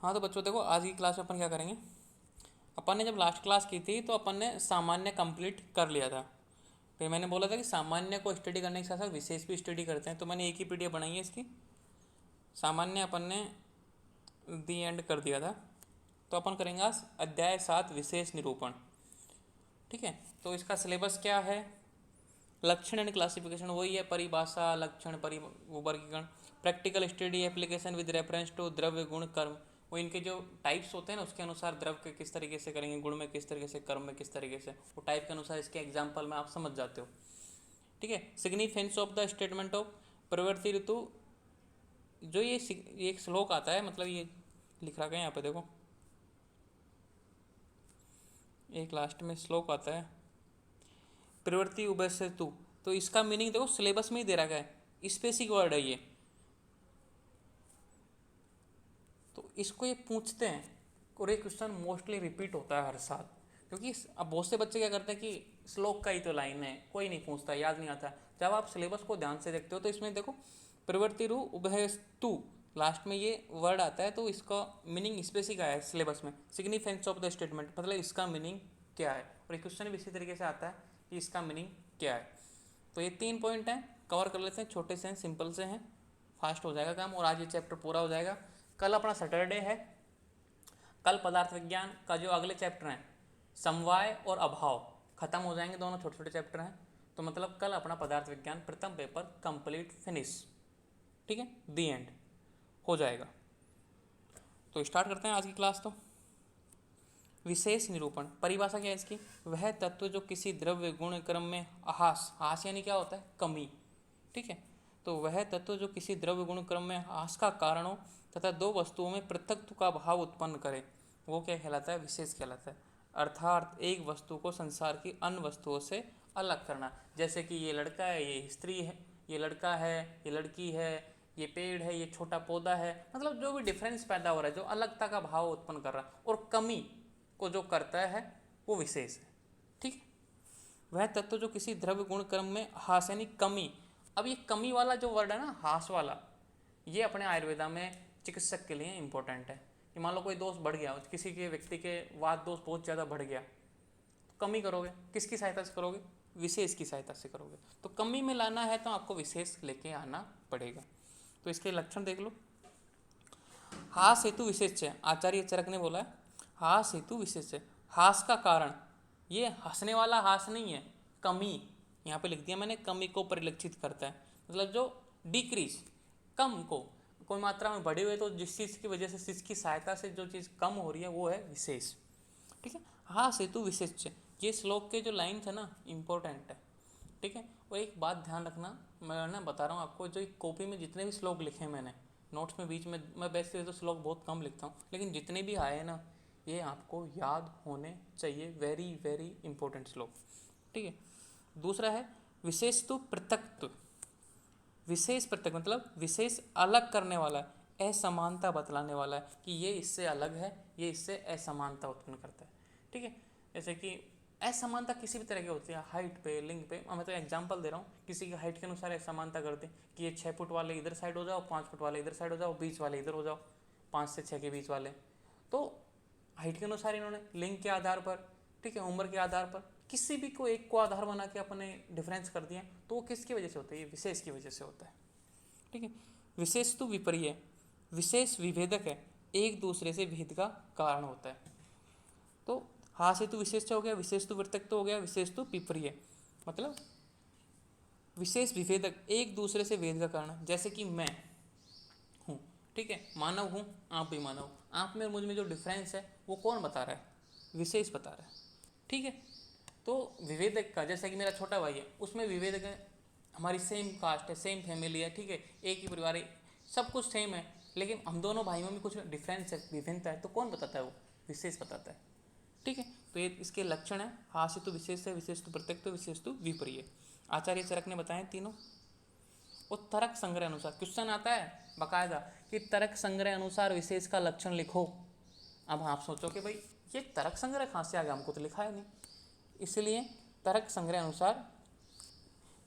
हाँ तो बच्चों देखो, आज की क्लास में अपन क्या करेंगे। अपन ने जब लास्ट क्लास की थी तो अपन ने सामान्य कंप्लीट कर लिया था। फिर मैंने बोला था कि सामान्य को स्टडी करने के साथ साथ विशेष भी स्टडी करते हैं, तो मैंने एक ही पीडीएफ बनाई है इसकी। सामान्य अपन ने दी एंड कर दिया था। तो अपन करेंगे आज अध्याय 7 विशेष निरूपण। ठीक है, तो इसका सिलेबस क्या है? लक्षण एंड क्लासिफिकेशन वही है, परिभाषा, लक्षण, वर्गीकरण, practical study, application with reference to द्रव्य, गुण, कर्म। वो इनके जो टाइप्स होते हैं ना, उसके अनुसार द्रव्य के किस तरीके से करेंगे, गुण में किस तरीके से, कर्म में किस तरीके से, वो टाइप के अनुसार इसके एग्जाम्पल में आप समझ जाते हो। ठीक है, significance of the statement of प्रवृत्ति ऋतु। जो ये एक श्लोक आता है, मतलब ये लिख रखा है यहाँ पे देखो, एक लास्ट में श्लोक आता है, प्रवृत्ति उभय से तू। तो इसका मीनिंग देखो सिलेबस में ही दे रखा है, स्पेसिफिक वर्ड है ये। तो इसको ये पूछते हैं और ये क्वेश्चन मोस्टली रिपीट होता है हर साल, क्योंकि अब बहुत से बच्चे क्या करते हैं कि श्लोक का ही तो लाइन है, कोई नहीं पूछता, याद नहीं आता। जब आप सिलेबस को ध्यान से देखते हो तो इसमें देखो प्रवृत्ति रु उभयस्तु लास्ट में ये वर्ड आता है, तो इसका मीनिंग स्पेसिफिक आया है सिलेबस में। सिग्निफिकेंस ऑफ द स्टेटमेंट मतलब इसका मीनिंग क्या है, और ये क्वेश्चन भी इसी तरीके से आता है कि इसका मीनिंग क्या है। तो ये 3 पॉइंट हैं, कवर कर लेते हैं, छोटे से हैं, सिंपल से हैं, फास्ट हो जाएगा काम और आज ये चैप्टर पूरा हो जाएगा। कल अपना सैटरडे है, कल पदार्थ विज्ञान का जो अगले चैप्टर हैं समवाय और अभाव खत्म हो जाएंगे, दोनों छोटे छोटे चैप्टर हैं। तो मतलब कल अपना पदार्थ विज्ञान प्रथम पेपर कंप्लीट फिनिश, ठीक है, दी एंड हो जाएगा। तो स्टार्ट करते हैं आज की क्लास। तो विशेष निरूपण, परिभाषा क्या है इसकी? वह तत्व जो किसी द्रव्य, गुण, क्रम में ह्रास, ह्रास यानी क्या होता है? कमी। ठीक है, तो वह तत्व जो किसी द्रव्य, गुण, क्रम में ह्रास का कारण हो तथा दो वस्तुओं में पृथकत्व का भाव उत्पन्न करे, वो क्या कहलाता है? विशेष कहलाता है। अर्थात एक वस्तु को संसार की अन्य वस्तुओं से अलग करना। जैसे कि ये लड़का है, ये स्त्री है, ये लड़का है, ये लड़की है, ये पेड़ है, ये छोटा पौधा है, मतलब जो भी डिफरेंस पैदा हो रहा है, जो अलगता का भाव उत्पन्न कर रहा है और कमी को जो करता है वो विशेष है। ठीक है, वह तत्व जो किसी द्रव्य, गुण, क्रम में ह्रास यानी कमी। अब ये कमी वाला जो वर्ड है ना, ह्रास वाला, ये अपने आयुर्वेदा में चिकित्सक के लिए इंपॉर्टेंट है। कि मान लो कोई दोष बढ़ गया, किसी के व्यक्ति के वात दोष बहुत ज़्यादा बढ़ गया, तो कमी करोगे, किसकी सहायता से करोगे? विशेष की सहायता से करोगे। तो कमी में लाना है तो आपको विशेष लेके आना पड़ेगा। तो इसके लक्षण देख लो। हास हेतु विशेष है, आचार्य चरक ने बोला है हास हेतु विशेष है। हास का कारण, ये हंसने वाला हास नहीं है, कमी यहाँ पे लिख दिया मैंने, कमी को परिलक्षित करता है। मतलब जो डिक्रीज, कम को, कोई मात्रा में बढ़े हुए, तो जिस चीज़ की वजह से, जिसकी सहायता से जो चीज़ कम हो रही है वो है विशेष। ठीक है, हास हेतु विशेष, ये श्लोक के जो लाइन है ना, इंपॉर्टेंट है। ठीक है, और एक बात ध्यान रखना, मैं ना बता रहा हूँ आपको, जो कॉपी में जितने भी श्लोक लिखे हैं मैंने नोट्स में, बीच में मैं वैसे तो श्लोक बहुत कम लिखता हूँ, लेकिन जितने भी आए हैं ना, ये आपको याद होने चाहिए। वेरी वेरी इंपॉर्टेंट श्लोक। ठीक है, दूसरा है विशेष तो पृथकत्व। विशेष पृथक मतलब विशेष अलग करने वाला है, असमानता बतलाने वाला है कि ये इससे अलग है, ये इससे असमानता उत्पन्न करता है। ठीक है, जैसे कि असमानता किसी भी तरह की होती है, हाइट पे, लिंग पे। मैं तो एग्जांपल दे रहा हूँ, किसी की हाइट के अनुसार असमानता करते हैं कि ये 6 फुट वाले इधर साइड हो जाओ, 5 फुट वाले इधर साइड हो जाओ, 20 वाले इधर हो जाओ, 5 से 6 के बीच वाले। तो हाइट के अनुसार इन्होंने, लिंग के आधार पर, ठीक है, उम्र के आधार पर किसी भी को एक को आधार बना के अपने डिफरेंस कर दिया, तो वो किसकी वजह से होता है? ये विशेष की वजह से होता है। ठीक है, विशेष तो विपर्य, विशेष विभेदक है, एक दूसरे से भेद का कारण होता है। तो हास हेतु विशेष हो गया, विशेष तो वर्तक तो हो गया, विशेष तो विपर्य मतलब विशेष विभेदक, एक दूसरे से भेद का कारण। जैसे कि मैं हूँ, ठीक है, मानव हूँ, आप भी मानव, आप में और मुझ में जो डिफरेंस है वो कौन बता रहा है? विशेष बता रहा है। ठीक है, तो विभेदक का, जैसे कि मेरा छोटा भाई है, उसमें विभेदक है, हमारी सेम कास्ट है, सेम फैमिली है, ठीक है, एक ही परिवार है, सब कुछ सेम है, लेकिन हम दोनों भाइयों में कुछ डिफरेंस है, विभिन्नता है, तो कौन बताता है? वो विशेष बताता है। ठीक है, तो ये इसके लक्षण है, हास हेतु विशेष है, विशेष तो प्रत्यक, तो विशेष तो विपर्य। आचार्य चरक ने बताए तीनों। और तर्क संग्रह अनुसार क्वेश्चन आता है बाकायदा कि तर्क संग्रह अनुसार विशेष का लक्षण लिखो। अब आप सोचो कि भाई ये तर्क संग्रह कहाँ से आ गया, हमको तो लिखा है नहीं। इसलिए तर्क संग्रह अनुसार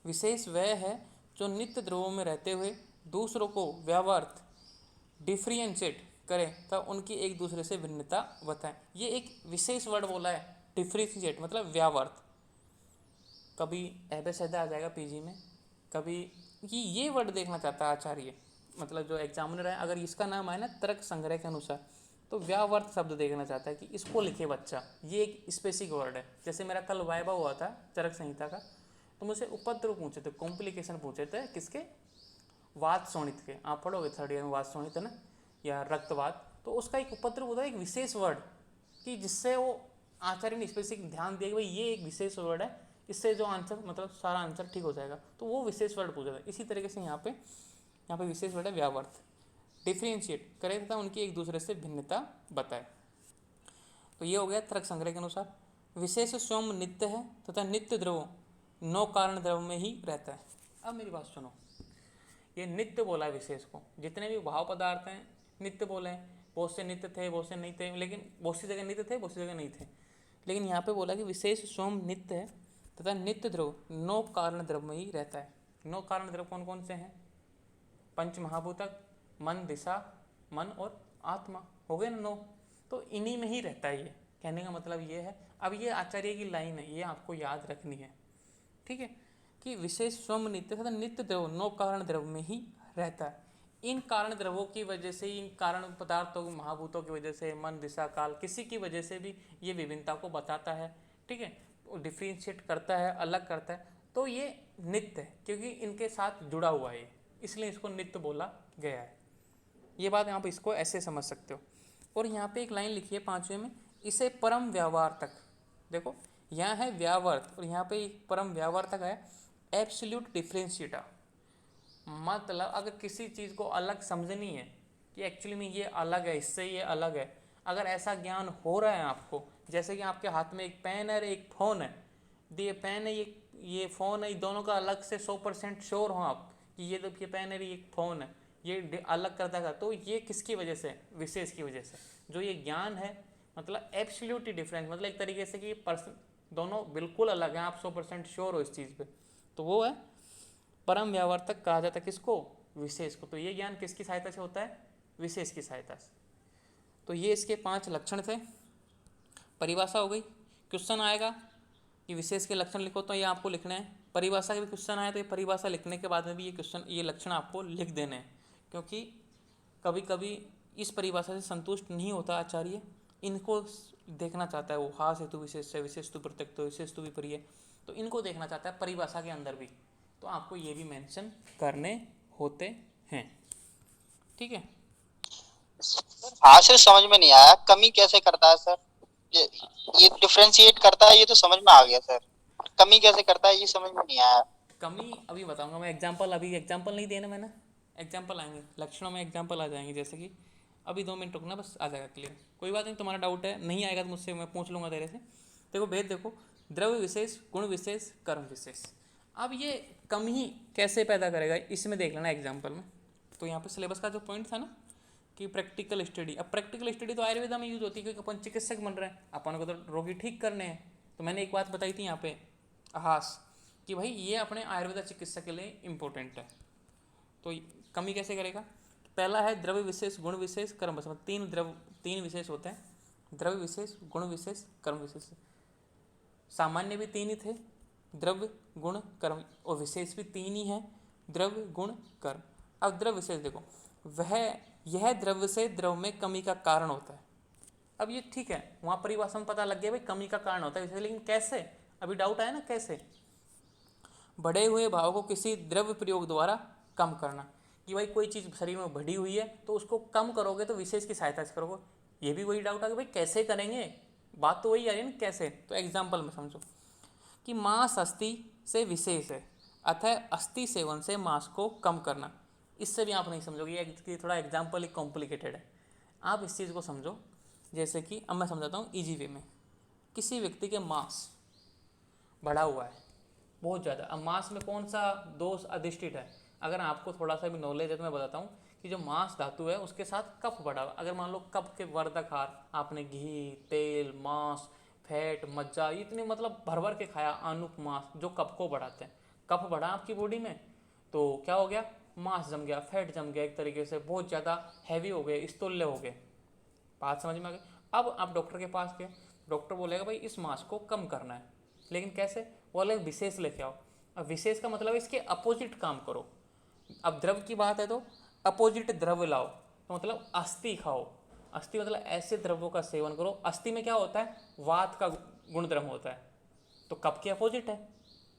विशेष वह है जो नित्य द्रव्यों में रहते हुए दूसरों को व्यावर्थ, डिफ्रेंशिएट, करें तब उनकी एक दूसरे से भिन्नता बताएं। ये एक विशेष वर्ड बोला है, डिफ्रेंशिएट मतलब व्यावर्त। कभी एबेसेदा आ जाएगा पीजी में, कभी ये वर्ड देखना चाहता है आचार्य, मतलब जो एग्जामिनर है, अगर इसका नाम आए ना तर्क संग्रह के अनुसार, तो व्यावर्त शब्द देखना चाहता है कि इसको लिखे बच्चा। ये एक स्पेसिफिक वर्ड है। जैसे मेरा कल वाइवा हुआ था चरक संहिता का, तो मुझसे उपद्रव पूछे थे, कॉम्प्लिकेशन पूछे थे, किसके? वात शोणित के। आप पढ़ोगे थर्ड ईयर में वात शोणित है ना, या रक्तवात। तो उसका एक उपद्रव होता है, एक विशेष वर्ड, कि जिससे वो आचार्य ने स्पेसिफिक ध्यान दिया कि भाई ये एक विशेष वर्ड है, इससे जो आंसर मतलब सारा आंसर ठीक हो जाएगा। तो वो विशेष वर्ड पूछा था। इसी तरीके से यहाँ पे विशेष वर्ड है व्यावर्त। डिफ्रेंशिएट करे तथा उनकी एक दूसरे से भिन्नता बताए। तो ये हो गया तर्क संग्रह के अनुसार। विशेष स्वयं नित्य है तथा नित्य द्रव नौ कारण द्रव में ही रहता है। अब मेरी बात सुनो, ये नित्य बोला है विशेष को। जितने भी भाव पदार्थ हैं नित्य बोले हैं। बहुत से नित्य थे, बहुत से नहीं थे, लेकिन बहुत सी जगह नित्य थे, बहुत सी जगह नहीं थे। लेकिन यहाँ पे बोला कि विशेष स्वयं नित्य है तथा नित्य द्रव नौ कारण द्रव में ही रहता है। नौ कारण द्रव कौन कौन से हैं? पंच महाभूतक, मन, दिशा, मन और आत्मा, हो गए ना 9। तो इन्हीं में ही रहता है। ये कहने का मतलब ये है। अब ये आचार्य की लाइन है, ये आपको याद रखनी है, ठीक है, कि विशेष स्वयं नित्य तथा नित्य द्रव नौ कारण द्रव में ही रहता है। इन कारण द्रवों की वजह से, इन कारण पदार्थों महाभूतों की वजह से, मन, दिशा, काल, किसी की वजह से भी ये विभिन्नता को बताता है, ठीक है, डिफ्रेंशिएट करता है, अलग करता है। तो ये नित्य है क्योंकि इनके साथ जुड़ा हुआ है, इसलिए इसको नित्य बोला गया है। ये बात यहाँ पे इसको ऐसे समझ सकते हो। और यहाँ पे एक लाइन लिखी है 5वें में, इसे परम व्यावार तक, देखो यहाँ है व्यावर्त और यहाँ पे एक परम व्यावार तक है एब्सोल्यूट डिफरेंशिएटा। मतलब अगर किसी चीज़ को अलग समझनी है कि एक्चुअली में ये अलग है, इससे ये अलग है, अगर ऐसा ज्ञान हो रहा है आपको, जैसे कि आपके हाथ में एक पेन है और एक फ़ोन है, ये पेन है, ये फ़ोन है, ये दोनों का अलग से 100% श्योर हो आप कि ये तो ये पेन है, ये फ़ोन है, ये अलग करता है। तो ये किसकी वजह से? विशेष की वजह से। जो ये ज्ञान है मतलब एब्सोल्यूटली डिफरेंट, मतलब एक तरीके से कि पर्सन दोनों बिल्कुल अलग हैं, आप 100% श्योर हो इस चीज़ पे, तो वो है परम व्यावर्तक कहा जाता है। किसको? विशेष को। तो ये ज्ञान किसकी सहायता से होता है? विशेष की सहायता से। तो ये इसके 5 लक्षण थे। परिभाषा हो गई। क्वेश्चन आएगा कि विशेष के लक्षण लिखो, तो ये आपको लिखना है। परिभाषा के भी क्वेश्चन आए तो ये परिभाषा लिखने के बाद में भी ये क्वेश्चन, ये लक्षण आपको लिख देने हैं, क्योंकि कभी कभी इस परिभाषा से संतुष्ट नहीं होता आचार्य, इनको देखना चाहता है वो, हास हेतु विशेष है, विशेष तु प्रत्यक्त, विशेष तु विपर्य, तो इनको देखना चाहता है परिभाषा के अंदर भी। तो आपको ये भी मेंशन करने होते हैं, ठीक है। हाँ सर, समझ में नहीं आया कमी कैसे करता है सर। ये ये डिफरेंशिएट करता है, ये तो समझ में आ गया सर। कमी कैसे करता है ये समझ में नहीं आया। कमी अभी बताऊंगा मैं। एग्जांपल, अभी एग्जांपल नहीं देना मैंने, एग्जांपल आएंगे लक्षणों में, एग्जांपल आ जाएंगे। जैसे कि अभी 2 मिनट रुकना, बस आ जाएगा क्लियर। कोई बात नहीं, तुम्हारा डाउट है नहीं आएगा तो मुझसे मैं पूछ लूँगा तेरे से। देखो भेद देखो, द्रव्य विशेष, गुण विशेष, कर्म विशेष। अब ये कमी कैसे पैदा करेगा इसमें देख लेना एग्जाम्पल में। तो यहाँ पे सिलेबस का जो पॉइंट था ना कि प्रैक्टिकल स्टडी, अब प्रैक्टिकल स्टडी तो आयुर्वेदा में यूज होती है क्योंकि अपन चिकित्सक बन रहे हैं, अपन को तो रोगी ठीक करने हैं। तो मैंने एक बात बताई थी यहाँ पे आहास, कि भाई ये अपने आयुर्वेदा चिकित्सा के लिए इम्पोर्टेंट है। तो कमी कैसे करेगा? पहला है द्रव्य विशेष, गुण विशेष, कर्म विशेष। 3 विशेष होते हैं, द्रव्य विशेष, गुण विशेष, कर्म विशेष। सामान्य भी 3 ही थे, द्रव्य, गुण, कर्म, और विशेष भी 3 ही है, द्रव्य, गुण, कर्म। अब द्रव्य विशेष देखो, यह द्रव्य से द्रव में कमी का कारण होता है। अब ये ठीक है, वहाँ परिभाषा में पता लग गया भाई कमी का कारण होता है, लेकिन कैसे? अभी डाउट आया ना कैसे? बढ़े हुए भाव को किसी द्रव्य प्रयोग द्वारा कम करना, कि भाई कोई चीज़ शरीर में बढ़ी हुई है तो उसको कम करोगे तो विशेष की सहायता से करोगे। ये भी वही डाउट आ गया भाई कैसे करेंगे, बात तो वही आ रही है ना कैसे। तो एग्जाम्पल में समझो कि मांस अस्थि से विशेष है, अतः अस्थि सेवन से मांस को कम करना। इससे भी आप नहीं समझोगे, ये थोड़ा एग्जाम्पल एक कॉम्प्लिकेटेड है, आप इस चीज़ को समझो। जैसे कि अब मैं समझाता हूँ ईजी वे में। किसी व्यक्ति के मांस बढ़ा हुआ है बहुत ज़्यादा। अब मांस में कौन सा दोष अधिष्ठित है? अगर आपको थोड़ा सा भी नॉलेज है तो मैं बताता हूँ कि जो मांस धातु है उसके साथ कफ बढ़ा हुआ। अगर मान लो कफ के वर्धक आहार आपने घी, तेल, मांस, फैट, मज्जा, इतने मतलब भर भर के खाया, आनुक मांस जो कफ को बढ़ाते हैं, कफ बढ़ा आपकी बॉडी में तो क्या हो गया? मांस जम गया, फैट जम गया, एक तरीके से बहुत ज़्यादा हैवी हो गए, स्थूल्य हो गए। बात समझ में आ गई। अब आप डॉक्टर के पास गए, डॉक्टर बोलेगा भाई इस मांस को कम करना है, लेकिन कैसे? बोले विशेष लेके आओ। अब विशेष का मतलब इसके अपोजिट काम करो। अब द्रव की बात है तो अपोजिट द्रव लाओ, तो मतलब अस्थि खाओ। अस्थि मतलब ऐसे द्रव्यों का सेवन करो। अस्थि में क्या होता है? वात का गुणधर्म होता है, तो कफ के अपोजिट है।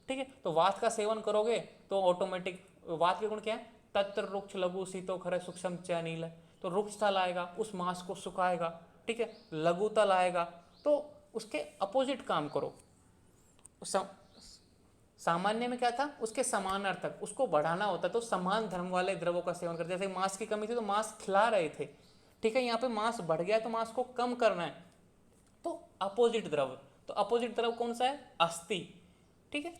ठीक है, तो वात का सेवन करोगे तो ऑटोमेटिक, वात के गुण क्या है? तत्र रुक्ष लघु शीतो खर सूक्ष्म च नील है, तो रुक्षता लाएगा, उस मांस को सुखाएगा। ठीक है, लघुता लाएगा, तो उसके अपोजिट काम करो। सामान्य में क्या था? उसके समानार्थक, उसको बढ़ाना होता, तो समान धर्म वाले द्रवों का सेवन करते। जैसे मांस की कमी थी तो मांस खिला रहे थे, ठीक है, यहाँ पे मांस बढ़ गया तो मांस को कम करना है, तो अपोजिट द्रव। तो अपोजिट द्रव कौन सा है? अस्थि। ठीक है,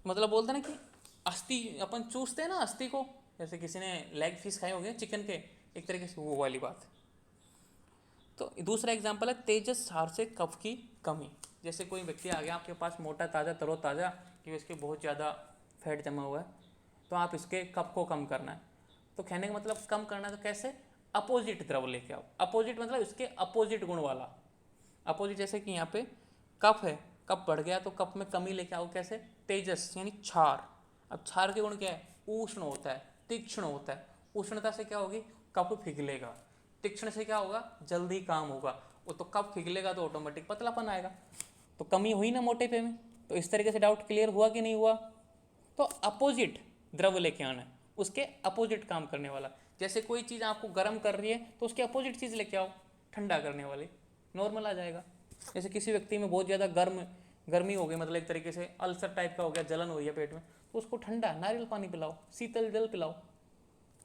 मतलब बोलते हैं ना कि अस्थि अपन चूसते हैं ना अस्थि को, जैसे किसी ने लेग पीस खाए होंगे चिकन के, एक तरीके से वो वाली बात। तो दूसरा एग्जाम्पल है तेजस सार से कफ की कमी। जैसे कोई व्यक्ति आ गया आपके पास मोटा ताज़ा तरोताज़ा, कि इसके बहुत ज़्यादा फैट जमा हुआ है, तो आप इसके कफ को कम करना है। तो कहने का मतलब कम करना है तो कैसे? अपोजिट द्रव लेके आओ। अपोजिट मतलब इसके अपोजिट गुण वाला। अपोजिट जैसे कि यहाँ पे कफ है, कफ बढ़ गया तो कफ में कमी लेके आओ। कैसे? तेजस यानी क्षार। अब क्षार के गुण क्या है? उष्ण होता है, तीक्ष्ण होता है। उष्णता से क्या होगी? कफ पिघलेगा। तीक्ष्ण से क्या होगा? जल्दी काम होगा। वो तो कफ पिघलेगा तो ऑटोमेटिक पतलापन आएगा, तो कमी हुई ना मोटेपे में। तो इस तरीके से डाउट क्लियर हुआ कि नहीं हुआ? तो अपोजिट द्रव लेके आना है, उसके अपोजिट काम करने वाला। जैसे कोई चीज़ आपको गर्म कर रही है तो उसके अपोजिट चीज़ लेके आओ, ठंडा करने वाली, नॉर्मल आ जाएगा। जैसे किसी व्यक्ति में बहुत ज़्यादा गर्मी हो गई, मतलब एक तरीके से अल्सर टाइप का हो गया, जलन हो रही है पेट में, तो उसको ठंडा नारियल पानी पिलाओ, शीतल जल पिलाओ,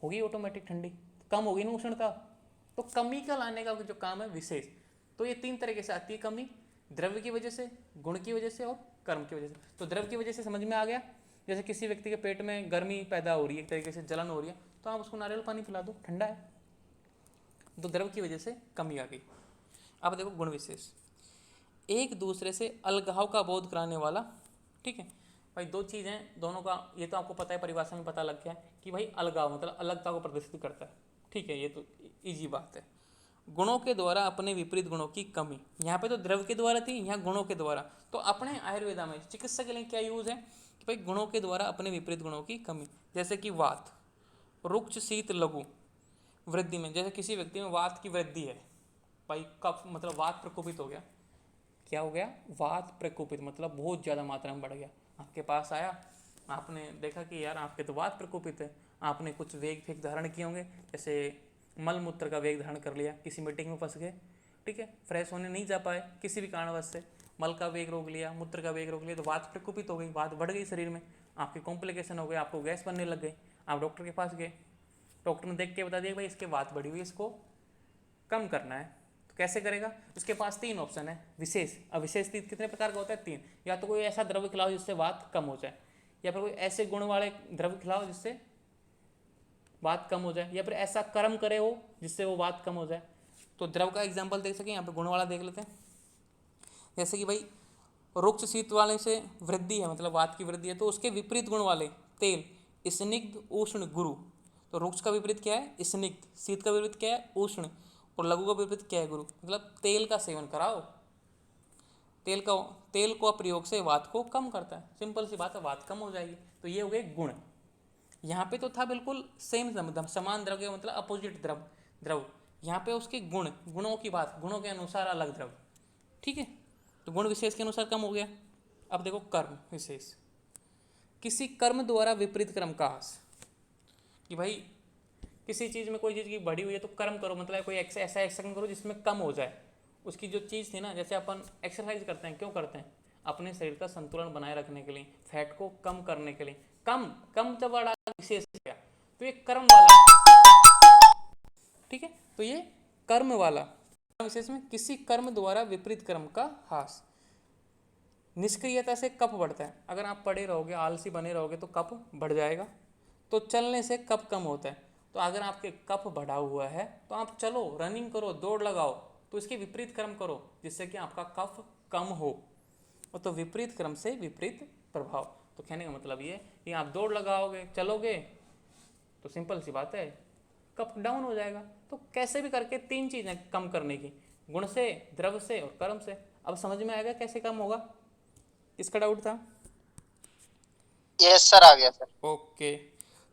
होगी ऑटोमेटिक ठंडी, कम होगी ना उष्णता। तो कमी का लाने का जो काम है विशेष। तो ये तीन तरीके से आती है कमी, द्रव्य की वजह से, गुण की वजह से और कर्म की वजह से। तो द्रव्य की वजह से समझ में आ गया, जैसे किसी व्यक्ति के पेट में गर्मी पैदा हो रही है, एक तरीके से जलन हो रही है, तो आप उसको नारियल पानी पिला दो, ठंडा है। तो द्रव्य की वजह से कमी आ गई। अब देखो गुण विशेष, एक दूसरे से अलगाव का बोध कराने वाला। ठीक है भाई, दो चीज़ हैं, दोनों का ये तो आपको पता है, परिभाषा में पता लग गया है कि भाई अलगाव मतलब अलगता को प्रदर्शित करता है। ठीक है, ये तो इजी बात है। गुणों के द्वारा अपने विपरीत गुणों की कमी, यहाँ पे तो द्रव्य के द्वारा थी, यहाँ गुणों के द्वारा। तो अपने आयुर्वेदा में चिकित्सा के लिए क्या यूज है कि भाई गुणों के द्वारा अपने विपरीत गुणों की कमी। जैसे कि वात, रुक्ष शीत लघु वृद्धि में, जैसे किसी व्यक्ति में वात की वृद्धि है, भाई कफ मतलब वात प्रकोपित हो गया। क्या हो गया? वात प्रकोपित मतलब बहुत ज़्यादा मात्रा में बढ़ गया। आपके पास आया, आपने देखा कि यार आपके तो वात प्रकोपित है, आपने कुछ वेग फेग धारण किए होंगे, जैसे मल मूत्र का वेग धारण कर लिया, किसी मीटिंग में फंस गए, ठीक है, फ्रेश होने नहीं जा पाए किसी भी कारणवश से, मल का वेग रोक लिया, मूत्र का वेग रोक लिया, तो वात प्रकोपित हो गई, वात बढ़ गई शरीर में, आपके कॉम्प्लिकेशन हो गए, आपको गैस बनने लग गई। आप डॉक्टर के पास गए, डॉक्टर ने देख के बता दिया भाई इसके वात बढ़ी हुई, इसको कम करना है। तो कैसे करेगा? उसके पास तीन ऑप्शन है विशेष। अब विशेष कितने प्रकार का होता है? तीन। या तो कोई ऐसा द्रव्य खिलाओ जिससे वात कम हो जाए, या फिर कोई ऐसे गुण वाले द्रव्य खिलाओ जिससे वात कम हो जाए, या फिर ऐसा कर्म करे हो जिससे वो वात कम हो जाए। तो द्रव का एग्जाम्पल देख सकें, यहाँ पे गुण वाला देख लेते हैं। जैसे कि भाई रुक्ष शीत वाले से वृद्धि है, मतलब वात की वृद्धि है, तो उसके विपरीत गुण वाले तेल, स्निग्ध उष्ण गुरु। तो रुक्ष का विपरीत क्या है? स्निग्ध। शीत का विपरीत क्या है? उष्ण। और लघु का विपरीत क्या है? गुरु। मतलब तेल का सेवन कराओ, तेल को प्रयोग से वात को कम करता है। सिंपल सी बात है, वात कम हो जाएगी। तो ये हो गए गुण। यहाँ पे तो था बिल्कुल सेम समान द्रव्य, मतलब अपोजिट द्रव। यहाँ पे उसके गुण, गुणों की बात, गुणों के अनुसार अलग द्रव। ठीक है, तो गुण विशेष के अनुसार कम हो गया। अब देखो कर्म विशेष, किसी कर्म द्वारा विपरीत क्रम का हास। कि भाई किसी चीज़ में कोई चीज़ की बढ़ी हुई है तो कर्म करो, मतलब कोई ऐसा एक्शन करो जिसमें कम हो जाए। उसकी जो चीज़ थी ना, जैसे अपन एक्सरसाइज करते हैं, क्यों करते हैं? अपने शरीर का संतुलन बनाए रखने के लिए, फैट को कम करने के लिए। कम जब बढ़ा विशेष गया तो ये कर्म वाला। ठीक है, तो ये कर्म वाला विशेष में किसी कर्म द्वारा विपरीत कर्म का हास। निष्क्रियता से कफ बढ़ता है। अगर आप पड़े रहोगे, आलसी बने रहोगे तो कफ बढ़ जाएगा। तो चलने से कफ कम होता है। तो अगर आपके कफ बढ़ा हुआ है तो आप चलो, रनिंग करो, दौड़ लगाओ, तो इसके विपरीत कर्म करो जिससे कि आपका कफ कम हो। और तो विपरीत क्रम से विपरीत प्रभाव। तो कहने का मतलब ये कि आप दौड़ लगाओगे, चलोगे, तो सिंपल सी बात है कप डाउन हो जाएगा। तो कैसे भी करके तीन चीज़ें कम करने की, गुण से, द्रव्य से और कर्म से। अब समझ में आएगा कैसे कम होगा? किसका डाउट था? यस सर, आ गया सर। ओके,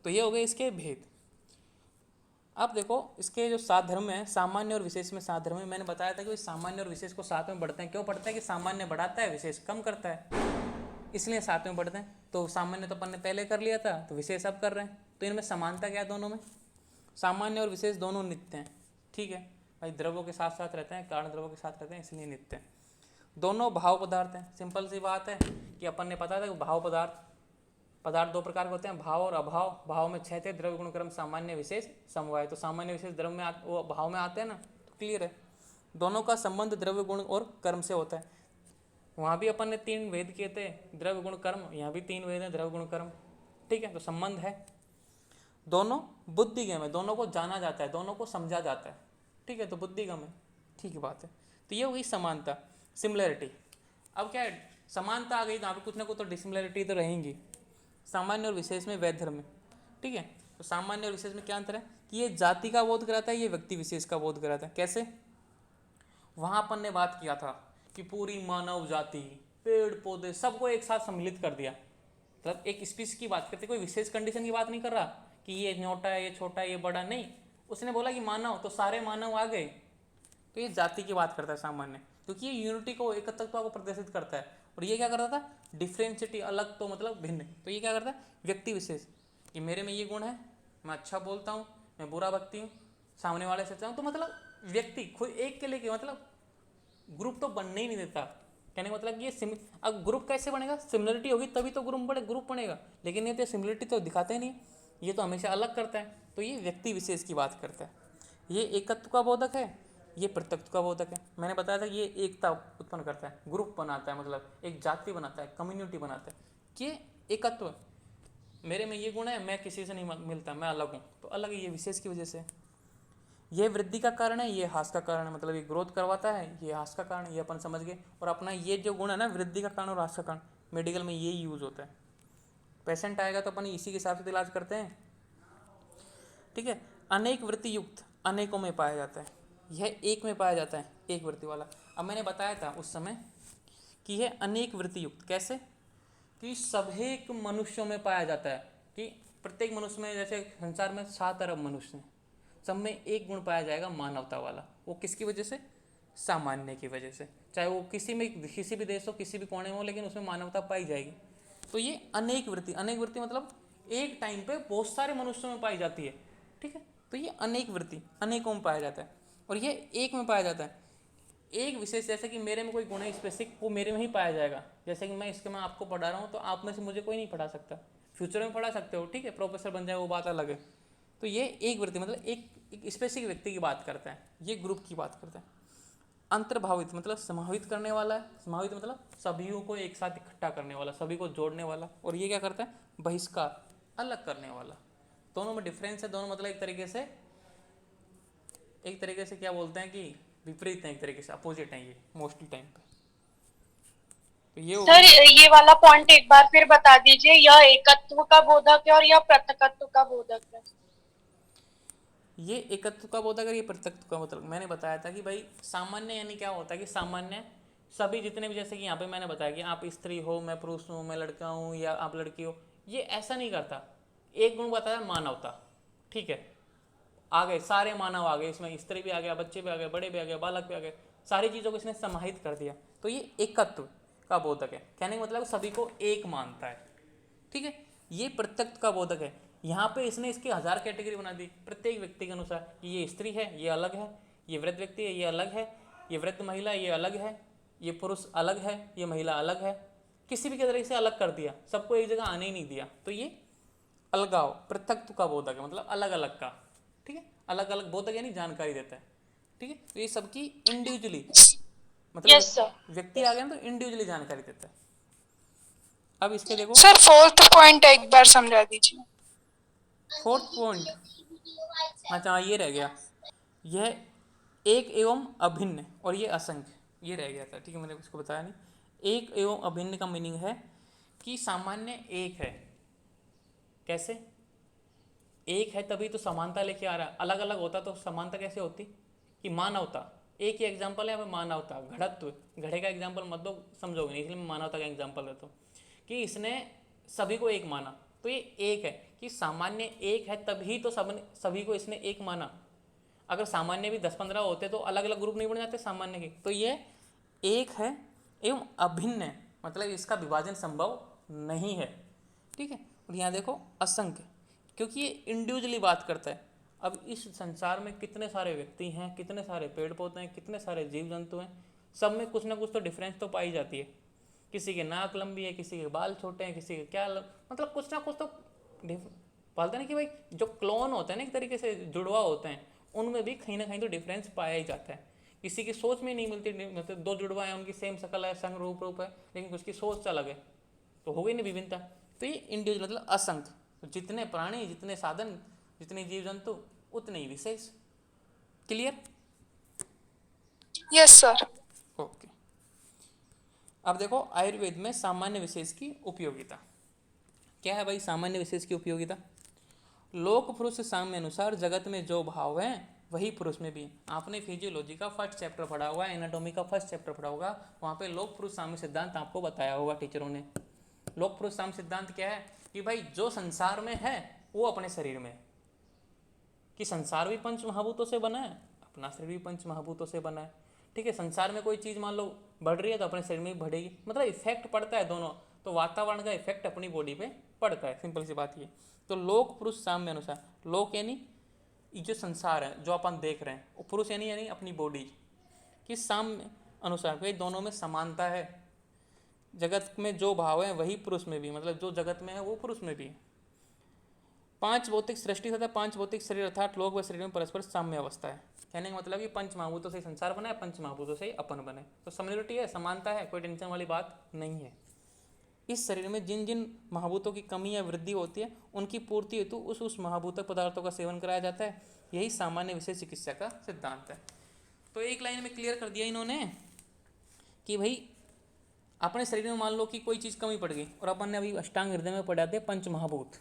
तो ये हो गए इसके भेद। अब देखो इसके जो 7 धर्म हैं, सामान्य और विशेष में 7 धर्म है। मैंने बताया था कि सामान्य और विशेष को साथ में बढ़ते हैं। क्यों पढ़ते हैं? कि सामान्य बढ़ाता है, विशेष कम करता है, इसलिए साथ में बढ़ते हैं। तो सामान्य तो अपन ने पहले कर लिया था, तो विशेष अब कर रहे हैं। तो इनमें समानता क्या है दोनों में? सामान्य और विशेष दोनों नित्य हैं। ठीक है भाई, द्रव्यों के साथ साथ रहते हैं, कारण द्रव्यों के साथ रहते हैं, इसलिए नित्य हैं। दोनों भाव पदार्थ हैं। सिंपल सी बात है कि अपन ने पता था कि भाव पदार्थ दो प्रकार के होते हैं, भाव और अभाव। भाव में 6 थे, द्रव्य गुण कर्म सामान्य विशेष समवाय। तो सामान्य विशेष द्रव्य में वो भाव में आते हैं ना, तो क्लियर है। दोनों का संबंध द्रव्य गुण और कर्म से होता है। वहाँ भी अपन ने 3 भेद किए थे, द्रव्य गुण कर्म, यहाँ भी 3 भेद हैं, द्रव्य गुण कर्म। ठीक है, तो संबंध है। दोनों बुद्धिगम है, दोनों को जाना जाता है, दोनों को समझा जाता है। ठीक है, तो बुद्धिगम है, ठीक है बात है। तो ये हुई समानता, सिमिलरिटी। अब क्या है, समानता आ गई तो यहाँ पे कुछ ना कुछ तो डिसिमिलरिटी तो रहेंगी। सामान्य और विशेष में, वैध धर्म में। ठीक है, तो सामान्य और विशेष में क्या अंतर है कि ये जाति का बोध कराता है, ये व्यक्ति विशेष का बोध कराता है। कैसे? वहाँ अपन ने बात किया था कि पूरी मानव जाति, पेड़ पौधे सबको एक साथ सम्मिलित कर दिया। मतलब एक स्पीसीज की बात करते, कोई विशेष कंडीशन की बात नहीं कर रहा कि ये मोटा है, ये छोटा है, ये बड़ा, नहीं। उसने बोला कि मानव, तो सारे मानव आ गए। तो ये जाति की बात करता है सामान्य, क्योंकि ये यूनिटी को, एकत्वता को प्रदर्शित करता है। और ये क्या करता था? डिफ्रेंशिएटी, अलग तो मतलब भिन्न। तो ये क्या करता है? व्यक्ति विशेष, कि मेरे में ये गुण है, मैं अच्छा बोलता हूँ, मैं बुरा व्यक्ति हूँ, सामने वाले से चाहूँ। तो मतलब व्यक्ति खुद एक के लिए, मतलब ग्रुप तो बनने ही नहीं देता। कहने का मतलब ये अब ग्रुप कैसे बनेगा? सिमिलरिटी होगी तभी तो ग्रुप बनेगा, लेकिन ये तो सिमिलरिटी तो दिखाते ही नहीं, ये तो हमेशा अलग करता है। तो ये व्यक्ति विशेष की बात करता है। ये एकत्व का बोधक है, ये पृथकत्व का बोधक है। मैंने बताया था कि ये एकता उत्पन्न करता है, ग्रुप बनाता है, मतलब एक जाति बनाता है, कम्युनिटी बनाता है। कि एकत्व, मेरे में ये गुण है, मैं किसी से नहीं मिलता, मैं अलग हूँ, तो अलग है, ये विशेष की वजह से। ये वृद्धि का कारण है, ये ह्रास का कारण है, मतलब ये ग्रोथ करवाता है, ये ह्रास का कारण है, ये अपन समझ गए। और अपना ये जो गुण है ना, वृद्धि का कारण और ह्रास का कारण, मेडिकल में ये यूज़ होता है। पेशेंट आएगा तो अपन इसी के हिसाब से इलाज करते हैं। ठीक है, अनेक वृत्ति युक्त अनेकों में पाया जाता है, यह एक में पाया जाता है, एक वृत्ति वाला। अब मैंने बताया था उस समय कि यह अनेक वृत्ति युक्त, कैसे? कि सभी मनुष्यों में पाया जाता है, कि प्रत्येक मनुष्य में, जैसे संसार में 7 अरब मनुष्य हैं, सब में एक गुण पाया जाएगा, मानवता वाला। वो किसकी वजह से? सामान्य की वजह से। चाहे वो किसी भी देश हो, किसी भी कोने में हो, लेकिन उसमें मानवता पाई जाएगी। तो ये अनेक वृत्ति मतलब एक टाइम पे बहुत सारे मनुष्यों में पाई जाती है। ठीक है, तो ये अनेक वृत्ति अनेकों में पाया जाता है, और ये एक में पाया जाता है। एक विशेष, जैसे कि मेरे में कोई गुण है स्पेसिफिक, वो मेरे में ही पाया जाएगा। जैसे कि मैं आपको पढ़ा रहा हूँ, तो आप में से मुझे कोई नहीं पढ़ा सकता। फ्यूचर में पढ़ा सकते हो, ठीक है, प्रोफेसर बन जाए, वो बात अलग है। तो ये एक वृत्ति मतलब एक स्पेसिफिक व्यक्ति की बात करता है, ये ग्रुप की बात करता है। अंतर्भावित मतलब समाहित करने वाला है, समाहित मतलब सभी को एक साथ इकट्ठा करने वाला, सभी को जोड़ने वाला। और ये क्या करता है? बहिष्कार, अलग करने वाला। दोनों में डिफरेंस है, दोनों मतलब एक तरीके से क्या बोलते हैं कि विपरीत है, एक तरीके से अपोजिट है ये मोस्टली टाइम पे। तो ये हो सर, ये वाला पॉइंट एक बार फिर बता दीजिए, यह एकत्व का बोधक है और यह पृथकत्व का बोधक है। ये एकत्व का बोधक है, ये पृथकत्व का। मतलब मैंने बताया था कि भाई सामान्य यानी क्या होता है कि सामान्य सभी जितने भी, जैसे कि यहाँ पे मैंने बताया कि आप स्त्री हो, मैं पुरुष हूँ, मैं लड़का हूँ या आप लड़की हो, ये ऐसा नहीं करता। एक गुण बताया मानवता, ठीक है, आ गए सारे मानव आ गए, इसमें स्त्री भी आ गया, बच्चे भी आ गए, बड़े भी आ गए, बालक भी आ गए, सारी चीज़ों को इसने समाहित कर दिया। तो ये एकत्व का बोधक है। कहने का मतलब सभी को एक मानता है। ठीक है, ये प्रत्यक्ष का बोधक है। यहाँ पे इसने इसकी 1000 कैटेगरी बना दी प्रत्येक व्यक्ति के अनुसार। ये स्त्री है, ये अलग है, ये वृद्ध व्यक्ति है, ये अलग है, ये वृद्ध महिला, ये अलग है, ये पुरुष अलग है, ये महिला अलग है। किसी भी तरीके से अलग कर दिया, सबको एक जगह आने ही नहीं दिया। तो ये अलगाव, पृथकत्व का बोधक है, मतलब अलग अलग का। ठीक है, अलग अलग बोधक यानी जानकारी देता है। ठीक है, तो ये सबकी इंडिविजुअली मतलब यस सर। व्यक्ति आ गया ना, तो इंडिविजुअली जानकारी देता है। अब इसके देखो सर, फोर्थ पॉइंट एक बार समझा दीजिए। फोर्थ पॉइंट, अच्छा ये रह गया, यह एक एवं अभिन्न और ये असंख्य, ये रह गया था। ठीक है, मैंने उसको बताया नहीं। एक एवं अभिन्न का मीनिंग है कि सामान्य एक है। कैसे? एक है तभी तो समानता लेके आ रहा है, अलग अलग होता तो समानता कैसे होती? कि मानवता, एक ही एग्जाम्पल है, मानवता, घड़त्व, घड़े का एग्जाम्पल मत दो, समझोगे नहीं, इसलिए मैं मानवता का एग्जाम्पल देता हूँ कि इसने सभी को एक माना, तो ये एक है कि सामान्य एक है तभी तो सभी को इसने एक माना। अगर सामान्य भी 10-15 होते तो अलग अलग ग्रुप नहीं बन जाते सामान्य के। तो ये एक है एवं अभिन्न है, मतलब इसका विभाजन संभव नहीं है, ठीक है। और यहाँ देखो असंख्य, क्योंकि ये इंडिविजुअली बात करता है। अब इस संसार में कितने सारे व्यक्ति हैं, कितने सारे पेड़ पौधे हैं, कितने सारे जीव जंतु हैं, सब में कुछ ना कुछ तो डिफरेंस तो पाई जाती है। किसी के नाक लंबी है, किसी के बाल छोटे हैं, किसी के क्या मतलब कुछ ना कुछ तो बोलते हैं ना कि भाई जो क्लोन होते हैं ना, एक तरीके से जुड़वा होते हैं, उनमें भी कहीं ना कहीं तो डिफरेंस पाया ही जाता है। किसी की सोच में नहीं मिलती, मतलब दो जुड़वा हैं, उनकी सेम शकल है, संग रूप है, लेकिन कुछ की सोच अलग है, तो हो गई ना विभिन्नता। तो ये इंडिविजुअल मतलब असंख्य, तो जितने प्राणी, जितने साधन, जितने जीव जंतु, उतने ही विशेष। क्लियर? Yes sir. ओके। अब देखो आयुर्वेद में सामान्य विशेष की उपयोगिता क्या है भाई? सामान्य विशेष की उपयोगिता, लोक पुरुष साम्य अनुसार जगत में जो भाव है वही पुरुष में भी है। आपने फिजियोलॉजी का फर्स्ट चैप्टर पढ़ा होगा, एनाटॉमी का फर्स्ट चैप्टर पढ़ा होगा, वहाँ पे लोक पुरुष साम्य सिद्धांत आपको बताया होगा टीचरों ने। लोक पुरुष साम्य सिद्धांत क्या है? कि भाई जो संसार में है वो अपने शरीर में है, कि संसार भी पंच महाभूतों से बना है, अपना शरीर भी पंच महाभूतों से बना है, ठीक है। संसार में कोई चीज़ मान लो बढ़ रही है तो अपने शरीर में भी बढ़ेगी, मतलब इफेक्ट पड़ता है दोनों, तो वातावरण का इफेक्ट अपनी बॉडी पे पड़ता है, सिंपल सी बात ये। तो लोक पुरुष साम्य अनुसार, लोक यानी ये जो संसार है जो अपन देख रहे हैं, वो पुरुष यानी अपनी बॉडी कि साम्य अनुसार भाई दोनों में समानता है। जगत में जो भाव है वही पुरुष में भी, मतलब जो जगत में है वो पुरुष में भी है। 5 भौतिक सृष्टि तथा 5 भौतिक शरीर अर्थात लोक व शरीर में परस्पर साम्य अवस्था है। कहने का मतलब कि पंच महाभूतों से संसार बना है, पंच महाभूतों से अपन बने, तो सिमिलरिटी है, समानता है, कोई टेंशन वाली बात नहीं है। इस शरीर में जिन जिन महाभूतों की कमी या वृद्धि होती है उनकी पूर्ति हेतु उस महाभूतक पदार्थों का सेवन कराया जाता है, यही सामान्य विशेष चिकित्सा का सिद्धांत है। तो एक लाइन में क्लियर कर दिया इन्होंने कि भाई अपने शरीर में मान लो कि कोई चीज़ कमी पड़ गई, और अपन ने अभी अष्टांग हृदय में पढ़ा थे पंच महाभूत,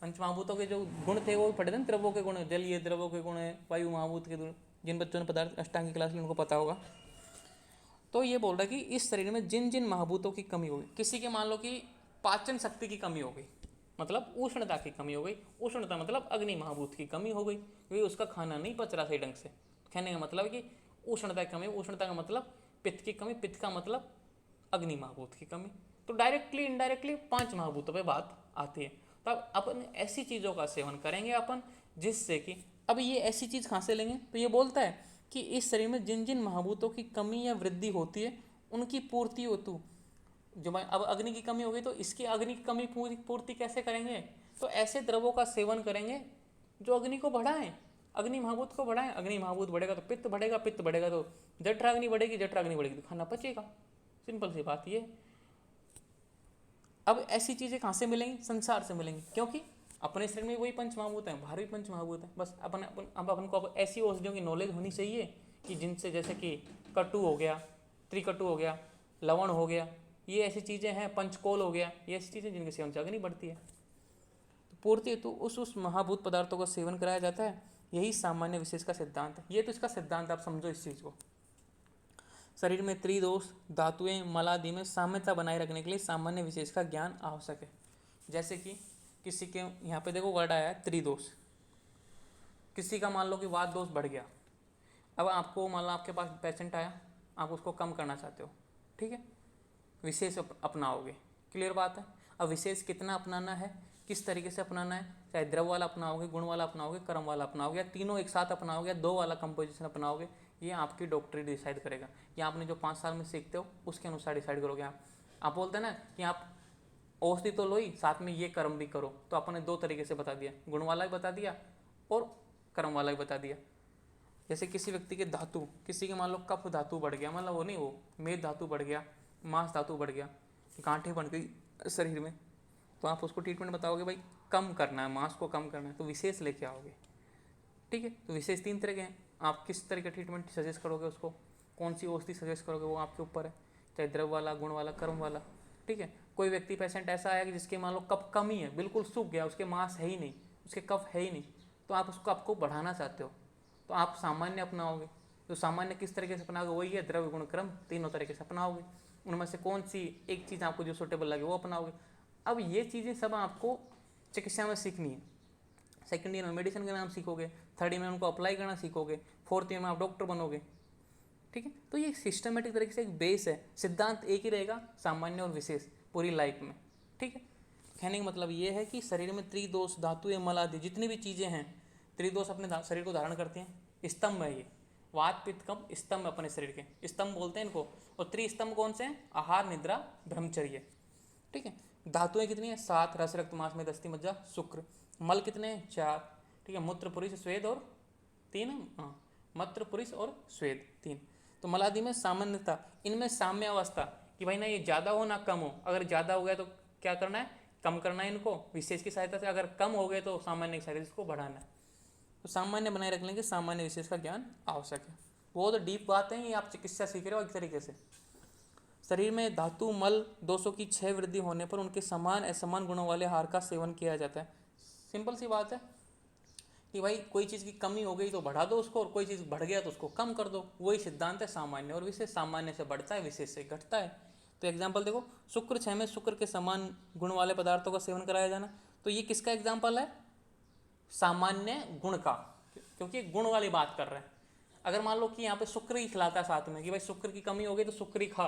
पंच महाभूतों के जो गुण थे वो पढ़े थे, द्रव्यों के गुण, जलीय द्रव्यों के गुण है, वायु महाभूत के गुण, जिन बच्चों ने पदार्थ अष्टांग की क्लास में उनको पता होगा। तो ये बोल रहा है कि इस शरीर में जिन जिन महाभूतों की कमी होगी, किसी के मान लो कि पाचन शक्ति की कमी हो गई, मतलब उष्णता की कमी हो गई, उष्णता मतलब अग्नि महाभूत की कमी हो गई, क्योंकि उसका खाना नहीं पच रहा सही ढंग से। कहने का मतलब कि उष्णता की कमी, उष्णता का मतलब पित्त की कमी, पित्त का मतलब अग्नि महाभूत की कमी, तो डायरेक्टली इनडायरेक्टली 5 महाभूतों पे बात आती है। तो अब अपन ऐसी चीज़ों का सेवन करेंगे अपन जिससे कि, अब ये ऐसी चीज़ कहाँ से लेंगे? तो ये बोलता है कि इस शरीर में जिन जिन महाभूतों की कमी या वृद्धि होती है उनकी पूर्ति हेतु, जो भाई अब अग्नि की कमी हो गई तो इसकी अग्नि की कमी पूर्ति कैसे करेंगे? तो ऐसे द्रवों का सेवन करेंगे जो अग्नि को बढ़ाएं, अग्नि महाभूत को बढ़ाएं। अग्नि महाभूत बढ़ेगा तो पित्त बढ़ेगा, पित्त बढ़ेगा तो जठराग्नि बढ़ेगी, जठराग्नि बढ़ेगी तो खाना पचेगा, सिंपल सी बात ये। अब ऐसी चीज़ें कहाँ से मिलेंगी? संसार से मिलेंगी, क्योंकि अपने शरीर में वही पंच महाभूत हैं, बाहर भी पंच महाभूत हैं। बस अपन को ऐसी औषधियों की नॉलेज होनी चाहिए कि जिनसे, जैसे कि कटु हो गया, त्रिकटु हो गया, लवण हो गया, ये ऐसी चीज़ें हैं, पंचकोल हो गया, ये ऐसी चीज़ें जिनके सेवन से अग्नि बढ़ती है। तो पूर्ति हेतु उस महाभूत पदार्थों का सेवन कराया जाता है, यही सामान्य विशेष का सिद्धांत है। ये तो इसका सिद्धांत, आप समझो इस चीज़ को। शरीर में त्रिदोष धातुएं मल आदि में साम्यता बनाए रखने के लिए सामान्य विशेष का ज्ञान आवश्यक है। जैसे कि किसी के यहाँ पे देखो वर्ड आया है त्रिदोष, किसी का मान लो कि वात दोष बढ़ गया, अब आपको मान लो आपके पास पेशेंट आया, आप उसको कम करना चाहते हो, ठीक है, विशेष अपनाओगे, क्लियर बात है। अब विशेष कितना अपनाना है, किस तरीके से अपनाना है, चाहे द्रव वाला अपनाओगे, गुण वाला अपनाओगे, कर्म वाला अपनाओगे, या तीनों एक साथ अपनाओगे, या 2 वाला कंपोजिशन अपनाओगे, ये आपकी डॉक्टरी डिसाइड करेगा। ये आपने जो 5 साल में सीखते हो उसके अनुसार डिसाइड करोगे आप बोलते हैं ना कि आप औषधि तो लो ही, साथ में ये कर्म भी करो, तो आपने 2 तरीके से बता दिया, गुण वाला भी बता दिया और कर्म वाला भी बता दिया। जैसे किसी व्यक्ति के धातु, किसी के मान लो कफ धातु बढ़ गया, मतलब वो नहीं, वो मेद धातु बढ़ गया, मांस धातु बढ़ गया, गांठें बन गई शरीर में, तो आप उसको ट्रीटमेंट बताओगे भाई कम करना है, मांस को कम करना है, तो विशेष लेके आओगे, ठीक है। तो विशेष 3 तरह के हैं, आप किस तरह का ट्रीटमेंट सजेस्ट करोगे, उसको कौन सी औषधि सजेस्ट करोगे वो आपके ऊपर है, चाहे द्रव वाला, गुण वाला, कर्म वाला, ठीक है। कोई व्यक्ति पेशेंट ऐसा आया कि जिसके मान लो कफ कम ही है, बिल्कुल सूख गया, उसके मांस है ही नहीं, उसके कफ है ही नहीं, तो आप उसको आपको बढ़ाना चाहते हो तो आप सामान्य अपनाओगे। तो सामान्य किस तरीके से अपनाओगे, वही है द्रव्य गुण क्रम, तीनों तरीके से अपनाओगे। उनमें से कौन सी एक चीज़ आपको जो सूटेबल लगे वो अपनाओगे। अब ये चीज़ें सब आपको चिकित्सा में सीखनी है। सेकंड ईयर में मेडिसिन के नाम सीखोगे, थर्ड ईयर में उनको अप्लाई करना सीखोगे, फोर्थ ईयर में आप डॉक्टर बनोगे। ठीक है, तो ये सिस्टमेटिक तरीके से एक बेस है, सिद्धांत एक ही रहेगा, सामान्य और विशेष पूरी लाइफ में। ठीक है, कहने का मतलब ये है कि शरीर में त्रिदोष, धातु, मल आदि जितनी भी चीज़ें हैं, त्रिदोष अपने शरीर को धारण करते हैं। स्तंभ है ये, वात पित्त कफ स्तंभ अपने शरीर के, स्तंभ बोलते हैं इनको। और त्रिस्तंभ कौन से हैं, आहार निद्रा ब्रह्मचर्य। ठीक है, धातुएं कितनी है, 7, रस रक्त मांस में अस्थि मज्जा शुक्र। मल कितने हैं, 4। ठीक है, मूत्र पुरुष स्वेद और 3, मूत्र पुरुष और स्वेद 3। तो मलादि में सामान्यता, इनमें साम्य अवस्था कि भाई ना ये ज़्यादा हो ना कम हो, अगर ज़्यादा हो गया तो क्या करना है, कम करना है इनको विशेष की सहायता से, अगर कम हो गए तो सामान्य की सहायता से इसको बढ़ाना है। तो सामान्य बनाए रख लेंगे, सामान्य विशेष का ज्ञान आवश्यक है। वो तो डीप बात है, ये आप चिकित्सा सीख रहे हो एक तरीके से। शरीर में धातु मल दोषों की 6 वृद्धि होने पर उनके समान असमान गुणों वाले आहार का सेवन किया जाता है। सिंपल सी बात है कि भाई कोई चीज़ की कमी हो गई तो बढ़ा दो उसको, और कोई चीज़ बढ़ गया तो उसको कम कर दो। वही सिद्धांत है सामान्य और विशेष, सामान्य से बढ़ता है, विशेष से घटता है। तो एग्जाम्पल देखो, शुक्र 6 में शुक्र के समान गुण वाले पदार्थों का सेवन कराया जाना, तो ये किसका एग्जाम्पल है, सामान्य गुण का, क्योंकि गुण वाली बात कर रहे हैं। अगर मान लो कि यहाँ पे शुक्र ही खिलाता है साथ में कि भाई शुक्र की कमी हो गई तो शुक्र ही खा,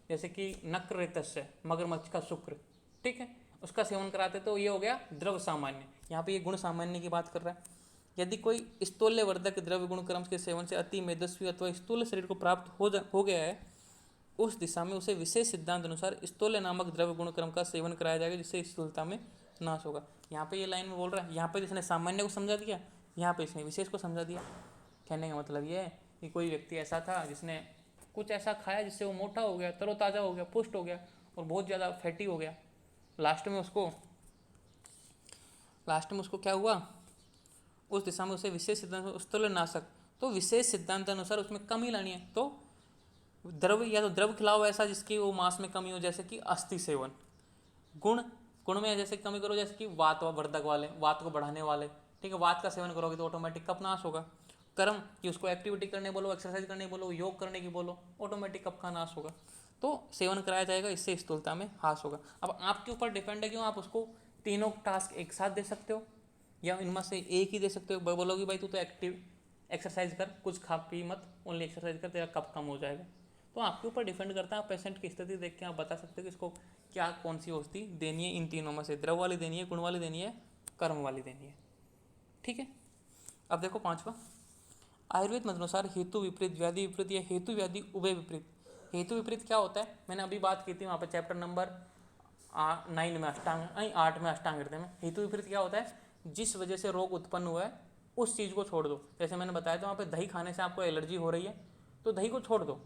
जैसे कि नक्रतस्य मगरमच्छ का शुक्र, ठीक है, उसका सेवन कराते तो ये हो गया द्रव सामान्य। यहाँ पे ये गुण सामान्य की बात कर रहा है। यदि कोई स्थूल्यवर्धक द्रव्य गुण क्रम के सेवन से अति मेदस्वी अथवा स्थूल शरीर को प्राप्त हो गया है, उस दिशा में उसे विशेष सिद्धांत अनुसार स्थूल्य नामक द्रव्य गुण क्रम का सेवन कराया जाएगा, जिससे स्थूलता में नाश होगा। यहाँ पे ये लाइन में बोल रहा है, यहाँ पे जिसने सामान्य को समझा दिया, यहाँ पे इसने विशेष को समझा दिया। कहने का मतलब ये है कि कोई व्यक्ति ऐसा था जिसने कुछ ऐसा खाया जिससे वो मोटा हो गया, तरोताज़ा हो गया, पुष्ट हो गया और बहुत ज़्यादा फैटी हो गया। लास्ट में उसको क्या हुआ, उस दिशा में उसे विशेष सिद्धांत स्थूलनाशक, तो विशेष सिद्धांत अनुसार उसमें कमी लानी है। तो द्रव्य या तो द्रव्य खिलाओ ऐसा जिसकी वो मांस में कमी हो, जैसे कि अस्थि सेवन। गुण में जैसे कमी करो, जैसे कि वात वर्धक वाले, वात को बढ़ाने वाले। ठीक है, वात का सेवन करोगे तो ऑटोमेटिक कफ नाश होगा। कर्म कि उसको एक्टिविटी करने बोलो, एक्सरसाइज करने बोलो, योग करने की बोलो, ऑटोमेटिक कफ का नाश होगा। तो सेवन कराया जाएगा, इससे स्थूलता में ह्रास होगा। अब आपके ऊपर डिपेंड है कि आप उसको तीनों टास्क एक साथ दे सकते हो या इनमें से एक ही दे सकते हो। बोलोगे भाई तू तो एक्सरसाइज कर, कुछ खा पी मत, ओनली एक्सरसाइज कर, तेरा कफ कम हो जाएगा। तो आपके ऊपर डिपेंड करता है, आप पेशेंट की स्थिति देख के आप बता सकते हो कि इसको क्या कौन सी औषधि देनी है। इन तीनों में से द्रव वाली देनी है, गुण वाली देनी है, कर्म वाली देनी है। ठीक है, अब देखो 5वां, आयुर्वेद मत अनुसार हेतु विपरीत, व्याधि विपरीत या हेतु व्याधि उभय विपरीत। हेतु विपरीत क्या होता है, मैंने अभी बात की थी वहाँ पर चैप्टर नंबर 9 में 8 में अष्टांग हृदय में। हेतु विपरीत क्या होता है, जिस वजह से रोग उत्पन्न हुआ है उस चीज़ को छोड़ दो। जैसे मैंने बताया था वहाँ पे दही खाने से आपको एलर्जी हो रही है तो दही को छोड़ दो,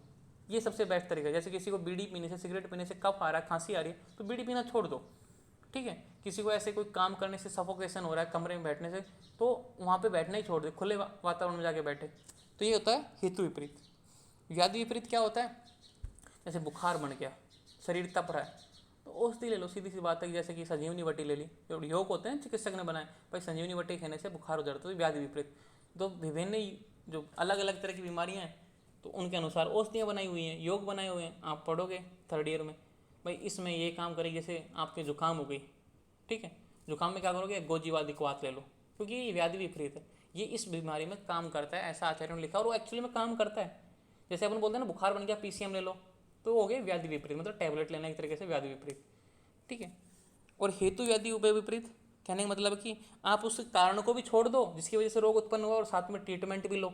ये सबसे बेस्ट तरीका है। जैसे किसी को बीड़ी पीने से, सिगरेट पीने से कफ आ रहा है, खांसी आ रही है, तो बीड़ी पीना छोड़ दो। ठीक है, किसी को ऐसे कोई काम करने से सफोकेशन हो रहा है कमरे में बैठने से, तो वहाँ पे बैठना ही छोड़ दे, खुले वातावरण में जाके बैठे। तो ये होता है हेतु विपरीत। व्याधि विपरीत क्या होता है, जैसे बुखार बन गया, शरीर तप रहा है, तो औषधि ले लो। सीधी सी बात है, जैसे कि संजीवनी बटी ले ली, जो योग होते हैं चिकित्सक ने बनाए, भाई संजीवनी बटी खाने से बुखार हो जाता है, तो व्याधि विपरीत। तो विभिन्न जो अलग अलग तरह की बीमारियाँ हैं तो उनके अनुसार औषधियाँ बनाई हुई हैं, योग बनाए हुए हैं। आप पढ़ोगे 3rd ईयर में, भाई इसमें ये काम करेगी। जैसे आपके जुकाम हो गई, ठीक है, जुकाम में क्या करोगे, गोजीवादी क्वाथ ले लो, क्योंकि ये व्याधि विपरीत है, ये इस बीमारी में काम करता है, ऐसा आचार्यों ने लिखा और वो एक्चुअली में काम करता है। जैसे अपन बोलते हैं ना बुखार बन गया पीसीएम ले लो, तो हो गए व्याधि विपरीत, मतलब टैबलेट लेना एक तरीके से व्याधि विपरीत। ठीक है, और हेतु व्याधि उभय विपरीत कहने का मतलब कि आप उस कारण को भी छोड़ दो जिसकी वजह से रोग उत्पन्न हुआ और साथ में ट्रीटमेंट भी लो,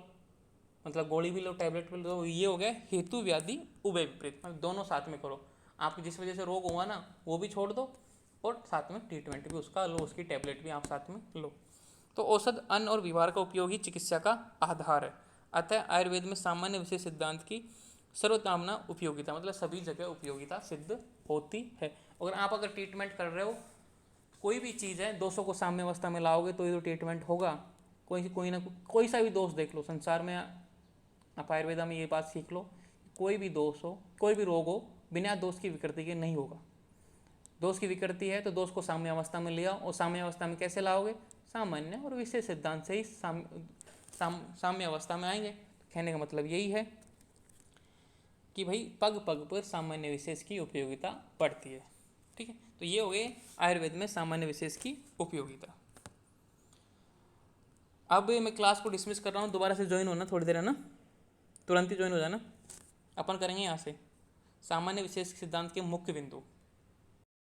मतलब गोली भी लो, टैबलेट भी लो। ये हो गया हेतु व्याधि उभय विपरीत, मतलब दोनों साथ में करो। आप जिस वजह से रोग हुआ ना वो भी छोड़ दो और साथ में ट्रीटमेंट भी उसका लो, उसकी टैबलेट भी आप साथ में लो। तो औषध, अन्न और व्यवहार का उपयोग ही चिकित्सा का आधार है। अतः आयुर्वेद में सामान्य विशेष सिद्धांत की सर्वकामना उपयोगिता, मतलब सभी जगह उपयोगिता सिद्ध होती है। अगर ट्रीटमेंट कर रहे हो, कोई भी चीज़ है, दोषों को साम्य अवस्था में लाओगे तो ये तो ट्रीटमेंट होगा। कोई सा भी दोष देख लो संसार में, आप आयुर्वेदा में ये बात सीख लो, कोई भी दोष हो, कोई भी रोग हो, बिना दोष की विकृति के नहीं होगा। दोष की विकृति है तो दोष को साम्य अवस्था में लिया, और साम्य अवस्था में कैसे लाओगे? सामान्य और विशेष सिद्धांत से ही साम्य अवस्था में आएंगे। कहने का मतलब यही है कि भाई पग पग पर सामान्य विशेष की उपयोगिता पड़ती है। ठीक है, तो ये हो गए आयुर्वेद में सामान्य विशेष की उपयोगिता। अब मैं क्लास को डिसमिस कर रहा हूँ, दोबारा से ज्वाइन होना थोड़ी देर, है ना, तुरंत ही ज्वाइन हो जाना। अपन करेंगे यहाँ से सामान्य विशेष सिद्धांत के मुख्य बिंदु।